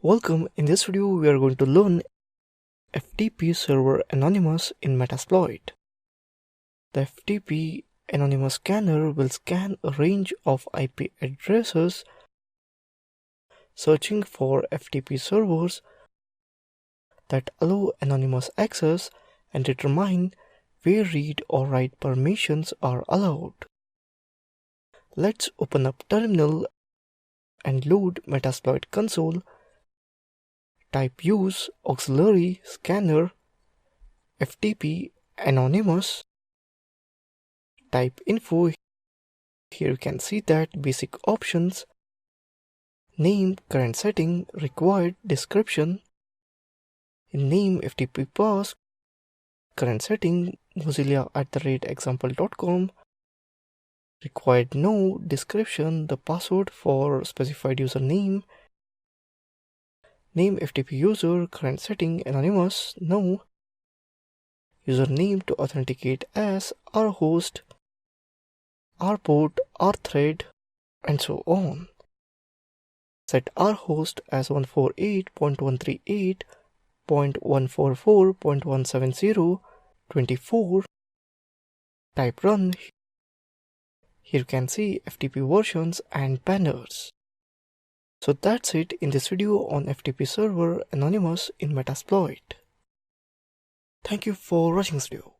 Welcome. In this video we are going to learn FTP server Anonymous in Metasploit. The FTP Anonymous scanner will scan a range of IP addresses, searching for FTP servers that allow anonymous access and determine where read or write permissions are allowed. Let's open up Terminal and load Metasploit console. Type use auxiliary scanner FTP Anonymous. Type info. Here you can see that basic options, name, current setting, required description. In name FTP path, current setting mozilla@example.com. Required no description, the password for specified username. Name FTP user, current setting anonymous, no. Username to authenticate as rhost, rport, rthread, and so on. Set rhost as 148.138.144.170 24. Type run. Here you can see FTP versions and banners. So that's it in this video on FTP server Anonymous in Metasploit. Thank you for watching this video.